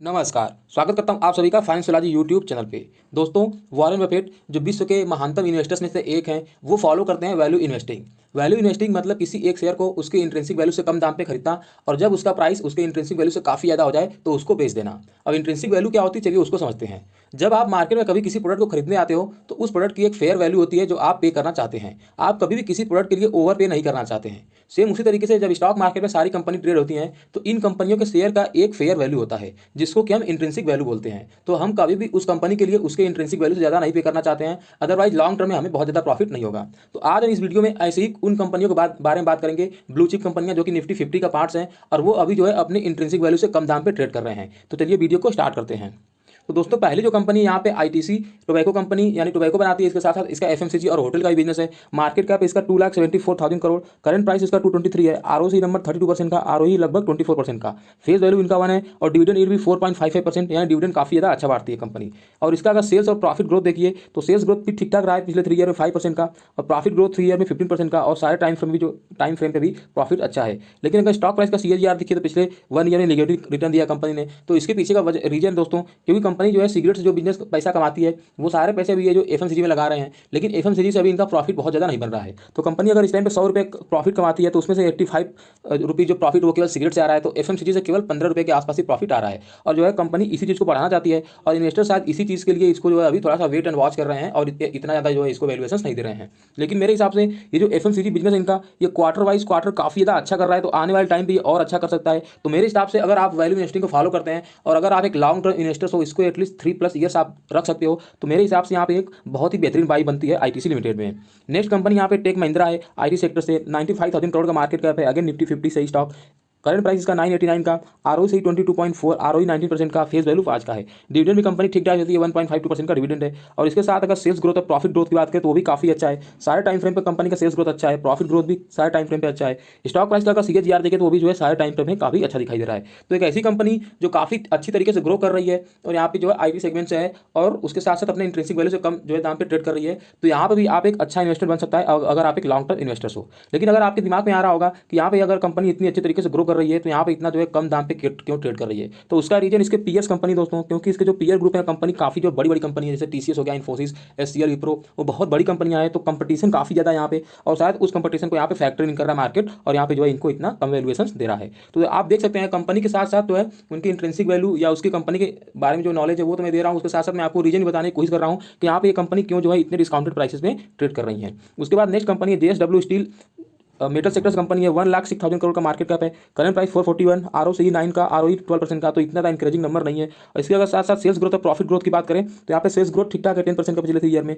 नमस्कार, स्वागत करता हूं आप सभी का फाइनेंशियलॉजी यूट्यूब चैनल पे। दोस्तों, वॉरेन बफेट जो विश्व के महानतम इन्वेस्टर्स में से एक हैं, वो फॉलो करते हैं वैल्यू इन्वेस्टिंग। वैल्यू इन्वेस्टिंग मतलब किसी एक शेयर को उसके इंट्रिंसिक वैल्यू से कम दाम पे खरीदना और जब उसका प्राइस उसके इंट्रिंसिक वैल्यू से काफ़ी ज़्यादा हो जाए तो उसको बेच देना। अब इंट्रिंसिक वैल्यू क्या होती है, चलिए उसको समझते हैं। जब आप मार्केट में कभी किसी प्रोडक्ट को खरीदने आते हो तो उस प्रोडक्ट की एक फेयर वैल्यू होती है जो आप पे करना चाहते हैं। आप कभी भी किसी प्रोडक्ट के लिए ओवर पे नहीं करना चाहते हैं। सेम उसी तरीके से जब स्टॉक मार्केट में सारी कंपनी ट्रेड होती हैं तो इन कंपनियों के शेयर का एक फेयर वैल्यू होता है जिसको कि हम इंट्रिंसिक वैल्यू बोलते हैं। तो हम कभी भी उस कंपनी के लिए उसके इंट्रिंसिक वैल्यू से ज़्यादा नहीं पे करना चाहते हैं, अदरवाइज लॉन्ग टर्म में हमें बहुत ज़्यादा प्रॉफिट नहीं होगा। तो आज हम इस वीडियो में ऐसे ही उन कंपनियों के बारे में बात करेंगे, ब्लू चिप कंपनियां जो कि निफ्टी 50 का पार्ट्स हैं और वो अभी जो है अपने इंट्रिंसिक वैल्यू से कम दाम पे ट्रेड कर रहे हैं। तो चलिए वीडियो को स्टार्ट करते हैं। तो दोस्तों, पहले जो कंपनी यहाँ पे आईटीसी टोबैको कंपनी यानी टोबैको बनाती है, इसके साथ साथ इसका एफएमसीजी और होटल का भी बिजनेस है। मार्केट कैप इसका 2,74,000 करोड़, करंट प्राइस इसका 223 है, आरओसी नंबर 32% का, आरओई लगभग 24% का, फेस वैल्यू इनका 1 है और डिविडेंड यील्ड भी 4.55%, यानी डिविडेंड काफी ज्यादा अच्छा बांटती है कंपनी। और इसका अगर सेल्स और प्रॉफिट ग्रोथ देखिए तो सेल्स ग्रोथ भी ठीक ठाक रहा है पिछले 3 ईयर में 5% का, और प्रॉफिट ग्रोथ 3 ईयर में 15% का, और सारे टाइम फ्रेम पे भी प्रॉफिट अच्छा है। लेकिन अगर स्टॉक प्राइस का सीएजीआर देखिए तो पिछले 1 ईयर में निगेटिव रिटर्न दिया कंपनी ने। तो इसके पीछे का रीजन दोस्तों, क्योंकि कंपनी जो है सिगरेट जो बिजनेस पैसा कमाती है वो सारे पैसे भी ये जो एफएमसीजी में लगा रहे हैं, लेकिन एफएमसीजी से अभी इनका प्रॉफिट बहुत ज़्यादा नहीं बन रहा है। तो कंपनी अगर इस टाइम पे 100 रुपये प्रॉफिट कमाती है तो उसमें से 85 रुपीज़ जो प्रॉफिट वो केवल सिगरेट से आ रहा है, तो एफएमसीजी से केवल 15 रुपये के आसपास ही प्रॉफिट आ रहा है। और जो है कंपनी इसी चीज़ को बढ़ाना चाहती है और इन्वेस्टर शायद इसी चीज़ के लिए इसको जो है अभी थोड़ा सा वेट एंड वॉच कर रहे हैं और इतना ज़्यादा जो है इसको वैल्यूएशन नहीं दे रहे हैं। लेकिन मेरे हिसाब से ये जो एफएमसीजी बिजनेस इनका ये क्वार्टर वाइज क्वार्टर काफ़ी ज़्यादा अच्छा कर रहा है, तो आने वाले टाइम पे ये और अच्छा कर सकता है। तो मेरे हिसाब से अगर आप वैल्यू इन्वेस्टिंग को फॉलो करते हैं और अगर आप एक लॉन्ग टर्म इन्वेस्टर्स हो, इसको एटलीस्ट 3+ ईयर्स आप रख सकते हो, तो मेरे हिसाब से यहाँ पे एक बहुत ही बेहतरीन बाई बनती है आईटीसी लिमिटेड में। नेक्स्ट कंपनी यहाँ पे टेक महिंद्रा है, आईटी सेक्टर से 95,000 करोड़ का मार्केट कैप है, अगेन निफ्टी 50 से स्टॉक, करंट प्राइस इसका 989 का, आरओई सही 22.4, आरओई 19% का, फेस वैल्यू 5 का है। डिविडेंड भी कंपनी ठीक ठाक होती है, 1.52% का डिविडेंड है। और इसके साथ अगर सेल्स ग्रोथ और प्रॉफिट ग्रोथ की बात करें तो वो भी काफी अच्छा है। सारे टाइम फ्रेम पर कंपनी का सेल्स ग्रोथ अच्छा है, प्रॉफिट ग्रोथ भी सारे टाइम फ्रेम पे अच्छा है। स्टॉक प्राइस का अगर सीएजीआर देखें तो वो भी जो है सारे टाइम फ्रेम में काफी अच्छा दिखाई दे रहा है। तो एक ऐसी कंपनी जो काफी अच्छी तरीके से ग्रो कर रही है और यहाँ पे जो है आईटी सेगमेंट से है और उसके साथ साथ अपने इंट्रिंसिक वैल्यू से कम जो है दाम पे ट्रेड कर रही है, तो यहाँ पे भी आप एक अच्छा इन्वेस्टर बन सकता है अगर आप एक लॉन्ग टर्म इन्वेस्टर्स हो। लेकिन अगर आपके दिमाग में आ रहा होगा कि यहाँ पे अगर कंपनी इतनी अच्छी तरीके से ग्रो कर रही है तो यहाँ पे इतना जो है कम दाम पे क्यों ट्रेड कर रही है, तो उसका रीजन इसके पीएस कंपनी दोस्तों, क्योंकि इसके जो पीयर ग्रुप है कंपनी काफी जो बड़ी बड़ी कंपनी है, जैसे टीसीएस हो गया, इन्फोसिस, एचसीएल, विप्रो, वो बहुत बड़ी कंपनियां हैं, तो कंपटीशन काफी ज्यादा है यहाँ पे और शायद उस कंपटीशन को यहाँ पे फैक्टर इन कर रहा है मार्केट और यहाँ पे जो है इनको इतना कम वैल्यूएशन दे रहा है। तो आप देख सकते हैं कंपनी के साथ साथ जो है उनकी इंट्रिंसिक वैल्यू या उसकी कंपनी के बारे में जो नॉलेज है वो तो मैं दे रहा हूँ, उसके साथ साथ मैं आपको रीजन बताने की कोशिश कर रहा हूँ कि यहाँ पे ये कंपनी क्यों जो है इतने डिस्काउंटेड प्राइसेस में ट्रेड कर रही है। उसके बाद नेक्स्ट कंपनी है JSW steel, metal sectors company है, 1,06,000 करोड़ का मार्केट कैप है, करंट प्राइस 441, आरओसी 9 का, आरओई 12% का, तो इतना ज़्यादा इंकरेजिंग नंबर नहीं है। और इसके अगर साथ साथ सेल्स ग्रोथ और प्रॉफिट ग्रोथ की बात करें तो यहाँ पे सेल्स ग्रोथ ठीक ठाक है 10% का पिछले 3 ईयर में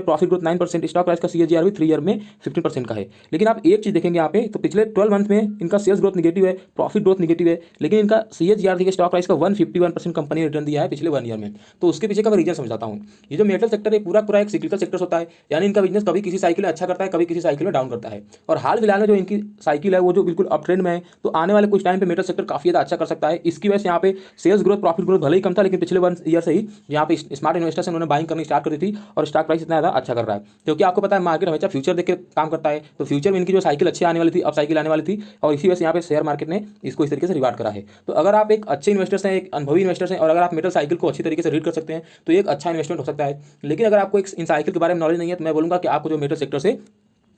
प्रॉफिट ग्रोथ 9%, स्टॉक प्राइस का सीएजीआर भी 3 ईयर में 15% का है। लेकिन आप एक चीज़ देखेंगे यहाँ पे तो पिछले 12 मंथ में इनका सेल्स ग्रोथ निगेटिव है, प्रॉफिट ग्रोथ निगेटिव है, लेकिन इनका सीएजीआर देखिए स्टॉक प्राइस का 151% कंपनी ने रिटर्न दिया है पिछले 1 ईयर में। तो उसके पीछे का मैं रीजन समझाता हूँ। ये जो मेटल सेक्टर है पूरा एक सिक्लिकल सेक्टर होता है, यानी इनका बिजनेस कभी किसी साइकिल में अच्छा करता है, कभी किसी साइकिल में डाउन करता है। और हाल फिलहाल में जो इनकी साइकिल है वो जो बिल्कुल अप ट्रेंड में है, तो आने वाले कुछ टाइम पे मेटल सेक्टर काफी ज्यादा अच्छा कर सकता है। इसकी वजह से यहाँ पे सेल्स ग्रोथ प्रॉफिट ग्रोथ भले ही कम था, लेकिन पिछले 1 ईयर से ही यहाँ पे स्मार्ट इन्वेस्टर्स उन्होंने बाइंग करनी स्टार्ट कर दी थी और स्टॉक प्राइस इतना ज्यादा अच्छा कर रहा है, क्योंकि आपको पता है मार्केट हमेशा फ्यूचर देख के काम करता है। तो फ्यूचर में इनकी जो साइकिल अच्छी आने वाली थी, अब साइकिल आने वाली थी और इसी वजह से यहाँ पे शेयर मार्केट ने इसको इस तरीके से रिवार्ड करा है। तो अगर आप एक अच्छे इन्वेस्टर्स हैं, एक अनुभवी इन्वेस्टर्स हैं और अगर आप मेटल साइकिल को अच्छी तरीके से रीड कर सकते हैं तो एक अच्छा इन्वेस्टमेंट हो सकता है। लेकिन अगर आपको इन साइकिल के बारे में नॉलेज नहीं है तो मैं बोलूंगा कि आपको जो मेटल सेक्टर से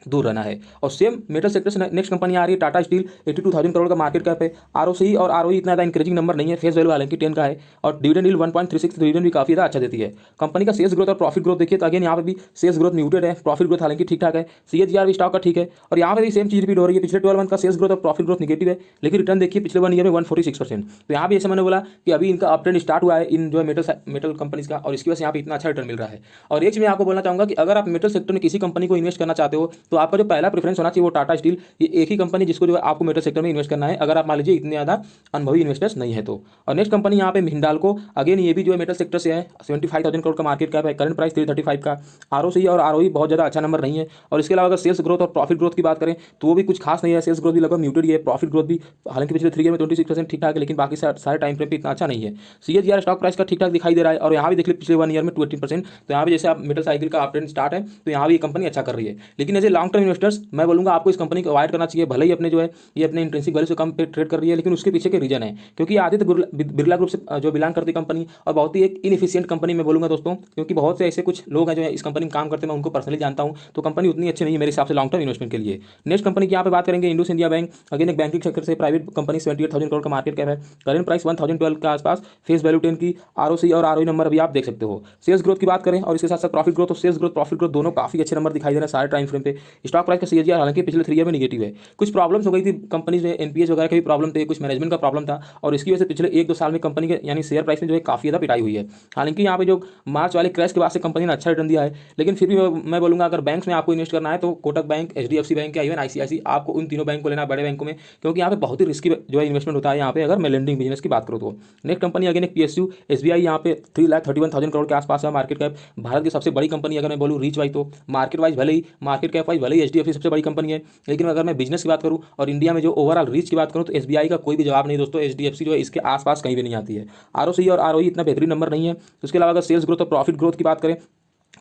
दूर रहना है। और सेम मेटल सेक्टर से नेक्स्ट कंपनी आ रही है टाटा स्टील, 82,000 करोड़ का मार्केट कैप है, आरओसी और आरओई इतना ज़्यादा इंक्रीजिंग नंबर नहीं है, फेस वैल्यू हालांकि 10 का है और डिविडेंड यील्ड 1.36, डिविडेंड भी काफी ज़्यादा अच्छा देती है। कंपनी का सेल्स ग्रोथ और प्रॉफिट ग्रोथ देखिए तो अगेन यहाँ पे भी सेल्स ग्रोथ म्यूटेड है, प्रॉफिट ग्रोथ हालांकि ठीक ठाक है, सीएजीआर भी स्टॉक का ठीक है और यहाँ पे भी सेम चीज रिपीट हो रही है। पिछले 12 मंथ का सेल्स ग्रोथ और प्रॉफिट ग्रोथ निगेटिव है, लेकिन रिटर्न देखिए पिछले 1 ईयर में 146%। तो यहाँ भी जैसे मैंने बोला कि अभी इनका अप ट्रेंड स्टार्ट हुआ है इन जो है मेटल कंपनीज का और इसकी वजह से यहाँ पे इतना अच्छा रिटर्न मिल रहा है। और एक चीज मैं आपको बोलना चाहूंगा कि अगर आप मेटल सेक्टर में किसी कंपनी को इन्वेस्ट करना चाहते हो तो आपका जो पहला प्रेफरेंस होना चाहिए वो टाटा स्टील, ये एक ही कंपनी जिसको जो है आपको मेटल सेक्टर में इन्वेस्ट करना है अगर आप मान लीजिए इतने ज़्यादा अनुभवी इन्वेस्टर्स नहीं है तो। और नेक्स्ट कंपनी यहाँ पे हिंडाल्को, अगेन ये भी जो है मेटल सेक्टर से है, 75,000 करोड़ का मार्केट कैप है, करंट प्राइस 335 का, आरओसी और आरओई बहुत ज़्यादा अच्छा नंबर नहीं है। और इसके अलावा अगर सेल्स ग्रोथ और प्रॉफिट ग्रोथ की बात करें तो वो भी कुछ खास नहीं है, सेल्स ग्रोथ भी लगभग म्यूटेड ही है, प्रॉफिट ग्रोथ भी हालांकि पिछले 3 ईयर में 26% ठीक ठाक है, लेकिन बाकी सारे टाइम फ्रेम पे इतना अच्छा नहीं है। सीएजीआर स्टॉक प्राइस का ठीक ठाक दिखाई दे रहा है और यहाँ भी देख लीजिए पिछले 1 ईयर में 20%। तो यहाँ भी जैसे आप मेटल साइकिल का अपट्रेंड स्टार्ट है तो यहाँ भी ये कंपनी अच्छा कर रही है। लेकिन as a long term investors मैं बोलूँगा आपको इस कंपनी को अवॉइड करना चाहिए। भले ही अपने जो है ये अपने इंट्रिंसिक वैल्यू से कम पे ट्रेड कर रही है, लेकिन उसके पीछे के रीजन है, क्योंकि आदित्य बिरला ग्रुप से जो बिलोंग करती कंपनी और बहुत ही एक इनएफिशिएंट कंपनी मैं बोलूँगा दोस्तों, क्योंकि बहुत से ऐसे कुछ लोग हैं जो इस कंपनी में काम करते हैं, मैं उनको पर्सनली जानता हूँ। तो कंपनी उतनी अच्छी नहीं है मेरे हिसाब से लॉन्ग टर्म इन्वेस्टमेंट के लिए। नेक्स्ट कंपनी की यहाँ पे बात करेंगे इंडस इंडिया बैंक। अगेन एक बैंकिंग सेक्टर से प्राइवेट कंपनी, 78,000 करोड़ का मार्केट कैप है, करेंट प्राइस 1012 के आसपास, फेस वैल्यू 10 की, आरओसी और आरओई नंबर अभी आप देख सकते हो। सेल्स ग्रोथ की बात करें और इसके साथ साथ प्रॉफिट ग्रोथ, तो सेल्स ग्रोथ प्रॉफिट ग्रोथ दोनों काफी अच्छे नंबर दिखाई दे रहे हैं सारे टाइम फ्रेम पे। स्टॉक प्राइस का सीएजीआर हालांकि पिछले 3 ईयर में निगेटिव है। कुछ प्रॉब्लम्स हो गई थी कंपनी में, एनपीएस वगैरह के भी प्रॉब्लम थे, कुछ मैनेजमेंट का प्रॉब्लम था, और इसकी वजह से पिछले 1-2 साल में कंपनी के यानी शेयर प्राइस में जो है काफी ज्यादा पिटाई हुई है। हालांकि यहाँ पे जो मार्च वाले क्रैश के बाद से कंपनी ने अच्छा रिटर्न दिया है, लेकिन फिर भी मैं बोलूंगा अगर बैंक्स में आपको इन्वेस्ट करना है तो कोटक बैंक, एचडीएफसी बैंक या इवन आईसीआईसी, आपको उन तीनों बैंक को लेना बड़े बैंकों में, क्योंकि यहाँ पे बहुत ही रिस्की जो है इन्वेस्टमेंट होता है यहाँ पे अगर मैं लेंडिंग बिजनेस की बात करूँ तो। नेक्स्ट कंपनी अगेन एक पीएसयू एसबीआई, यहाँ पे 3,31,000 करोड़ के आसपास है मार्केट कैप। भारत की सबसे बड़ी कंपनी अगर मैं बोलूँ रीच वाइज, तो मार्केट वाइज भले ही, मार्केट कैप वाइज भले ही एचडीएफसी सबसे बड़ी कंपनी है, लेकिन अगर मैं बिजनेस की बात करूँ और इंडिया में जो ओवरऑल रीच की बात करूँ तो एसबीआई का कोई भी जवाब नहीं दोस्तों। एचडीएफसी जो है इसके आसपास कहीं भी नहीं आती है। आरओसी और आरओई इतना बेहतरीन नंबर नहीं है। उसके अलावा अगर सेल्स ग्रोथ और प्रॉफिट ग्रोथ की बात करें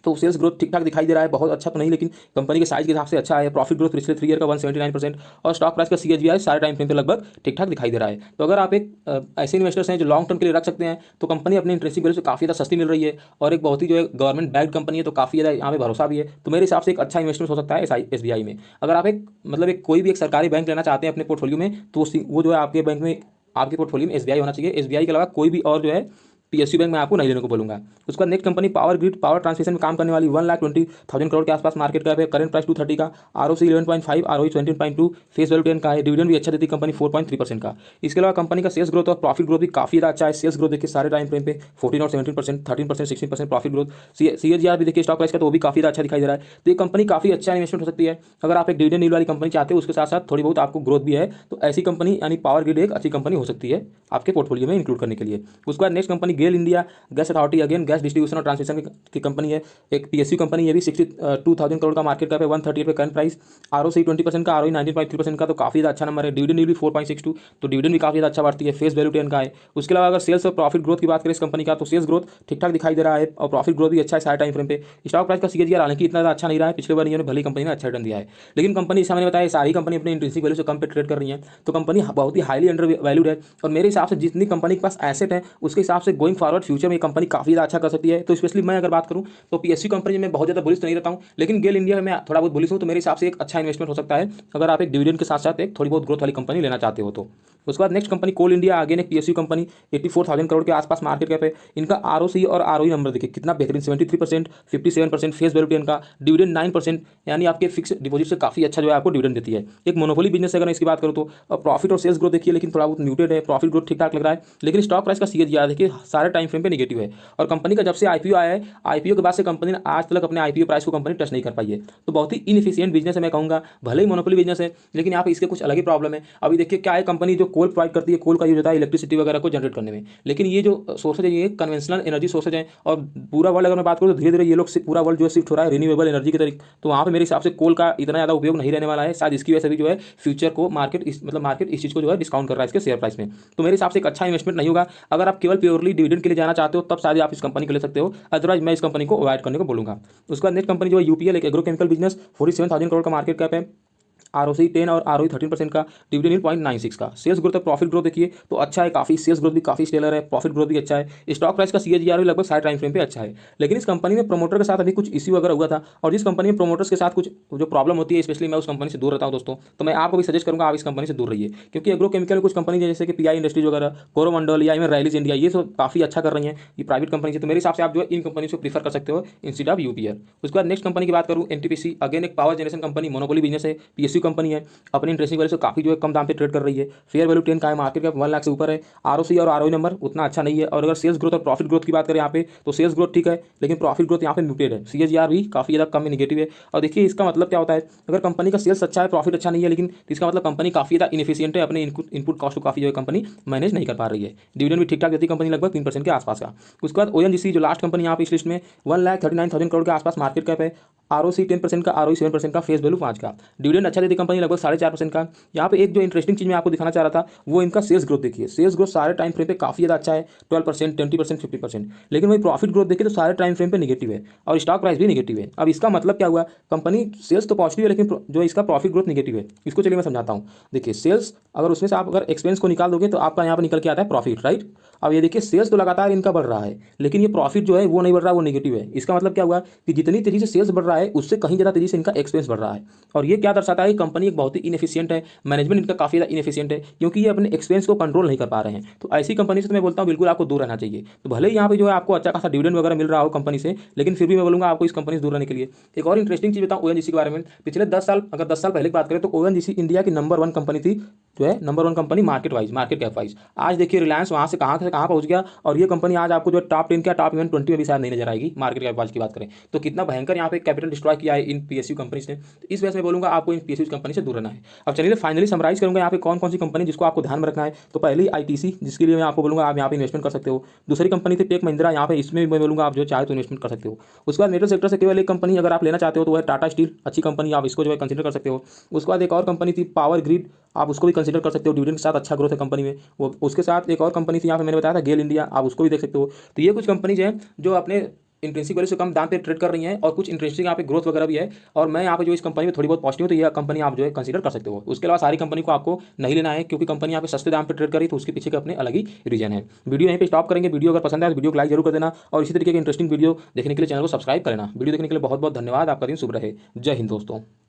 तो सेल्स ग्रोथ ठीक ठाक दिखाई दे रहा है, बहुत अच्छा तो नहीं, लेकिन कंपनी के साइज के हिसाब से अच्छा है। प्रॉफिट ग्रोथ पिछले 3 ईयर का 179% और स्टॉक प्राइस का सीएजीआर सारे टाइम फ्रेम पे लगभग ठीक ठाक दिखाई दे रहा है। तो अगर आप एक ऐसे इन्वेस्टर्स हैं जो लॉन्ग टर्म के लिए रख सकते हैं, तो कंपनी अपनी इंटरेस्टिंग वैल्यू से काफ़ी ज़्यादा सस्ती मिल रही है और एक बहुत ही जो है गवर्नमेंट बैक्ड कंपनी है, तो काफ़ी ज़्यादा यहाँ पे भरोसा भी है। तो मेरे हिसाब से एक अच्छा इन्वेस्टमेंट हो सकता है एसबीआई में। अगर आप एक मतलब एक कोई भी एक सरकारी बैंक लेना चाहते हैं अपने पोर्टफोलियो में, तो वो जो है आपके बैंक में, आपके पोर्टफोलियो में एसबीआई होना चाहिए। एसबीआई के अलावा कोई भी और जो है पीएसयू बैंक में आपको नहीं लेने को बोलूंगा। उसके बाद next company power grid, power transmission में काम करने वाली, 1,20,000 करोड़ के आसपास मार्केट कैप है, करंट प्राइस 230 का, आरओसी 11.5, आरओई 17.2, फेस वैल्यू 10 का है, डिविडेंड भी अच्छा देती है कंपनी 4.3% का। इसके अलावा कंपनी का सेल्स ग्रोथ और प्रॉफिट ग्रोथ भी काफी ज्यादा अच्छा है। सेल्स ग्रोथ देखिए सारे टाइम फ्रेम पे 14 और 17%, 13%, 16% प्रॉफिट ग्रोथ। सीएजीआर भी देखिए स्टॉक प्राइस का तो वो भी काफी ज्यादा अच्छा दिखाई दे रहा है। तो ये कंपनी काफी अच्छा इन्वेस्टमेंट हो सकती है अगर आप एक डिविडेंड वाली कंपनी चाहते हो, उसके साथ साथ थोड़ी बहुत आपको ग्रोथ भी है, तो ऐसी कंपनी यानी पावर ग्रिड एक अच्छी कंपनी हो सकती है आपके पोर्टफोलियो में इंक्लूड करने के लिए। उसके बाद next company GAIL India gas authority, again gas distribution और ट्रांसमिशन की कंपनी है, एक पीएसयू कंपनी है भी, 62,000 करोड़ का मार्केट कैप है, 138 पे करंट प्राइस, आरओसी 20% का, आरओई 19.3% का, तो काफी अच्छा नंबर है। डिविडेंड भी 4.62, तो डिविडेंड भी काफी अच्छा बढ़ती है। फेस वैल्यू 10 का है। उसके अलावा अगर सेल्स और प्रॉफिट ग्रोथ की बात करें इस कंपनी का, तो सेल्स ग्रोथ ठीक ठाक दिखाई दे रहा है और प्रॉफिट ग्रोथ भी अच्छा है सारे टाइम फ्रेम पे। स्टॉक प्राइस का सीएजीआर हालांकि इतना अच्छा नहीं रहा है, पिछले 1 ईयर में भले कंपनी ने अच्छा रिटर्न दिया है, लेकिन कंपनी जैसे मैंने बताया सारी कंपनी अपने इंट्रिंसिक वैल्यू से कम पे ट्रेड कर रही है, तो कंपनी बहुत ही हाईली अंडर वैल्यूड है। और मेरे हिसाब से जितनी कंपनी के पास एसेट है उसके हिसाब से गोइंग फॉरवर्ड फ्यूचर में कंपनी काफी अच्छा कर सकती है। तो स्पेशली मैं अगर बात करूं तो पीएसयू कंपनी में बहुत ज़्यादा बुलिश तो नहीं रहता हूं, लेकिन गेल इंडिया में थोड़ा बहुत बुलिश हूं, तो मेरे हिसाब से एक अच्छा इन्वेस्टमेंट हो सकता है अगर आप एक डिविडेंड के साथ साथ एक थोड़ी बहुत ग्रोथ वाली कंपनी लेना चाहते हो तो। उसके बाद नेक्स्ट कंपनी कोल इंडिया, अगेन एक पीएसयू कंपनी, 84,000 करोड़ के आसपास मार्केट कैप है। इनका आरओसी और आरओई नंबर देखिए कितना बेहतरीन, 73%, 57%, फेस वैल्यू 10 का, डिविडेंड 9%, यानी आपके फिक्स डिपॉजिट से काफी अच्छा जो है आपको डिविडेंड देती है। एक मोनोपोली बिजनेस अगर इसकी बात करूँ तो प्रॉफिट और सेल्स ग्रोथ देखिए लेकिन थोड़ा बहुत म्यूटेड है, प्रॉफिट ग्रोथ ठीक ठाक लग रहा है, लेकिन स्टॉक प्राइस का सीएजीआर देखिए सारे टाइम फ्रेम पे नेगेटिव है। और कंपनी का जब से आईपीओ आया है, आईपीओ के बाद से कंपनी ने आज तक अपने आईपीओ प्राइस को कंपनी टच नहीं कर पाई है। तो बहुत ही इनएफिशिएंट बिजनेस है मैं कहूँगा, भले ही मोनोपोली बिजनेस है, लेकिन यहाँ पे इसके कुछ अलग ही प्रॉब्लम है। अभी देखिए क्या है, कंपनी जो कोल प्रोवाइड करती है, कोल का यूज होता है इलेक्ट्रिसिटी वगैरह को जनरेट करने में, लेकिन ये जो सोर्सेज है ये कन्वेंशनल एनर्जी सोर्सेज है, और पूरा वर्ल्ड अगर मैं बात करूँ तो धीरे धीरे ये लोग पूरा वर्ल्ड जो शिफ्ट हो रहा है रिन्यूएबल एनर्जी की तरफ। तो वहाँ पे मेरे हिसाब से कोल का इतना ज़्यादा उपयोग नहीं रहने वाला है, शायद इसकी वजह से भी जो है फ्यूचर को मार्केट इस चीज़ को जो है डिस्काउंट कर रहा है इसके शेयर प्राइस में। तो मेरे हिसाब से एक अच्छा इन्वेस्टमेंट नहीं होगा। अगर आप केवल प्योरली डिविडेंड के लिए जाना चाहते हो तब शायद आप इस कंपनी को ले सकते हो, अदरवाइज मैं इस कंपनी को अवॉइड करने को बोलूंगा। उसके बाद नेक्स्ट कंपनी जो है यूपीएल, एक एग्रोकेमिकल बिजनेस, 47,000 करोड़ का मार्केट कैप है, आरओसी 10 और आरओई 13% का, डिविडेंड 0.96 का। सेल्स ग्रोथ और प्रॉफिट ग्रोथ देखिए तो अच्छा है काफी, सेल्स ग्रोथ भी काफी स्टेलर है, प्रॉफिट ग्रोथ भी अच्छा है। स्टॉक प्राइस का सीएजीआर भी लगभग सारे टाइम फ्रेम पे अच्छा है, लेकिन इस कंपनी में प्रमोटर के साथ अभी कुछ इश्यू वगैरह हुआ था, और जिस कंपनी में प्रमोटर्स के साथ कुछ जो प्रॉब्लम होती है, स्पेशली मैं उस कंपनी से दूर रहता हूं दोस्तों। तो मैं आपको भी सजेस्ट करूंगा आप इस कंपनी से दूर रहिए, क्योंकि एग्रोकेमिकल कुछ कंपनी जैसे कि पीआई इंडस्ट्रीज वगैरह, कोरोमंडल या इवन रैलीज इंडिया, ये सब काफी अच्छा कर रही है, ये प्राइवेट कंपनी है। तो मेरे हिसाब से आप जो है इन कंपनी को प्रीफर कर सकते हो इंस्टेड ऑफ यूपीएल। उसके बाद नेक्स्ट कंपनी की बात करूँ एनटीपीसी, अगेन एक power generation company, monopoly business है, पीएसयू कंपनी है, अपनी इंटरेस्टिंग वैल्यू से काफी जो है कम दाम पे ट्रेड कर रही है। फेयर वैल्यू 10 का है, मार्केट कैप 1 लाख से ऊपर है, आरओसी और आरओई नंबर उतना अच्छा नहीं है। और अगर सेल्स ग्रोथ और प्रॉफिट ग्रोथ की बात करें यहाँ पे, तो सेल्स ग्रोथ ठीक है, लेकिन प्रॉफिट ग्रोथ यहाँ पे म्यूटेड है, सीएजीआर भी काफी ज्यादा कम नेगेटिव है। और देखिए इसका मतलब क्या होता है, अगर कंपनी का सेल्स अच्छा है, प्रॉफिट अच्छा नहीं है, लेकिन इसका मतलब कंपनी काफी ज्यादा इनएफिशिएंट है, अपने इनपुट कॉस्ट को काफी जो है कंपनी मैनेज नहीं कर पा रही है। डिविडेंड भी ठीक ठाक देती है कंपनी, लगभग 3% के आसपास का। उसके बाद ओएनजीसी जो लास्ट कंपनी यहाँ पे इस लिस्ट में, 1,39,000 करोड़ के आसपास मार्केट कैप है, आरओसी 10% का, आरओई 7% का, फेस वैल्यू 5 का, डिविडेंड अच्छा देती थी कंपनी लगभग 4.5% का। यहाँ पे एक जो इंटरेस्टिंग चीज़ मैं आपको दिखाना चाह रहा था वो इनका सेल्स ग्रोथ देखिए। सेल्स ग्रोथ सारे टाइम फ्रेम पे काफ़ी ज़्यादा अच्छा है, 12%, 20%, 50%। लेकिन वही प्रॉफिट ग्रोथ देखिए तो सारे टाइम फ्रेम पे नेगेटिव है और स्टॉक प्राइस भी नेगेटिव है। अब इसका मतलब क्या हुआ, कंपनी सेल्स तो पॉजिटिव है लेकिन जो इसका प्रॉफिट ग्रोथ नेगेटिव है। इसको चलिए मैं समझाता हूँ। देखिए सेल्स अगर उसमें से आप अगर एक्सपेंस को निकाल दोगे तो आपका यहाँ पर निकल के आता है प्रॉफिट, राइट। अब ये देखिए सेल्स तो लगातार इनका बढ़ रहा है लेकिन ये प्रॉफिट जो है वो नहीं बढ़ रहा, वो नेगेटिव है। इसका मतलब क्या हुआ कि जितनी तेजी से सेल्स बढ़ रहा है उससे कहीं ज़्यादा तेजी से इनका एक्सपेंस बढ़ रहा है। और ये क्या दर्शाता है कि कंपनी एक बहुत ही इनएफिशिएंट है, मैनेजमेंट इनका काफ़ी ज़्यादा इनएफिशिएंट है क्योंकि ये अपने एक्सपेंस को कंट्रोल नहीं कर पा रहे हैं। तो ऐसी कंपनी से तो मैं बोलता हूँ बिल्कुल आपको दूर रहना चाहिए। तो भले ही यहाँ पे जो है आपको अच्छा खासा डिविडेंड वगैरह मिल रहा हो कंपनी से, लेकिन फिर भी मैं बोलूँगा आपको इस कंपनी से दूर रहने के लिए। एक और इंटरेस्टिंग चीज़ बताऊँ ओएनजीसी के बारे में। पिछले 10 साल, अगर 10 साल पहले की बात करें तो ओएनजीसी इंडिया की नंबर 1 कंपनी थी, जो है number 1 company market wise, market cap wise. आज देखिए रिलायंस वहाँ से कहाँ पहुँच गया और ये कंपनी आज आपको जो टॉप 10 क्या टॉप इवन 20 में भी शायद नहीं नजर आएगी मार्केट कैप वाइज की बात करें तो। कितना भयंकर यहाँ पे कैपिटल डिस्ट्रॉय किया है इन पीएसयू कंपनीज ने। तो इस वजह से मैं बोलूँगा आपको इन पीएसयू कंपनी से दूर रहना है। अब चलिए फाइनली समराइज करूँगा यहाँ पे कौन कौन सी कंपनी जिसको आपको ध्यान में रखना है। तो पहली आईटीसी, जिसके लिए मैं आपको बोलूँगा आप यहाँ पे इन्वेस्टमेंट कर सकते हो। दूसरी कंपनी थी टेक महिंद्रा, यहाँ पे इसमें मैं बोलूँगा आप जो चाहे तो इन्वेस्टमेंट कर सकते हो। उसके बाद मेटल सेक्टर से केवल एक कंपनी अगर आप लेना चाहते हो तो वह टाटा स्टील, अच्छी कंपनी, आप इसको जो है कंसिडर कर सकते हो। उसके बाद एक और कंपनी थी पावर ग्रिड, आप उसको भी कंसिडर कर सकते हो, डिविडेंड के साथ अच्छा ग्रोथ है कंपनी में वो। उसके साथ एक और कंपनी थी यहाँ पे मैंने बताया था गेल इंडिया, आप उसको भी देख सकते हो। तो ये कुछ कंपनीज हैं जो अपने इंट्रेंसिक वैल्यू से कम दाम पे ट्रेड कर रही हैं और कुछ इंटरेस्टिंग यहाँ पे ग्रोथ वगैरह भी है। और मैं यहाँ पे जो इस कंपनी में थोड़ी बहुत पॉजिटिव हूँ तो ये कंपनी आप जो है कंसीडर कर सकते हो। उसके अलावा सारी कंपनी को आपको नहीं लेना है क्योंकि कंपनी यहाँ पे सस्ते दाम पे ट्रेड करी तो उसके पीछे के अपने अलग ही रीजन है। वीडियो यहीं पे स्टॉप करेंगे। वीडियो अगर पसंद आए तो वीडियो को लाइक जरूर कर देना और इसी तरीके के इंटरेस्टिंग वीडियो देखने के लिए चैनल को सब्सक्राइब करना। वीडियो देखने के लिए बहुत बहुत धन्यवाद। आपका दिन शुभ रहे। जय हिंद दोस्तों।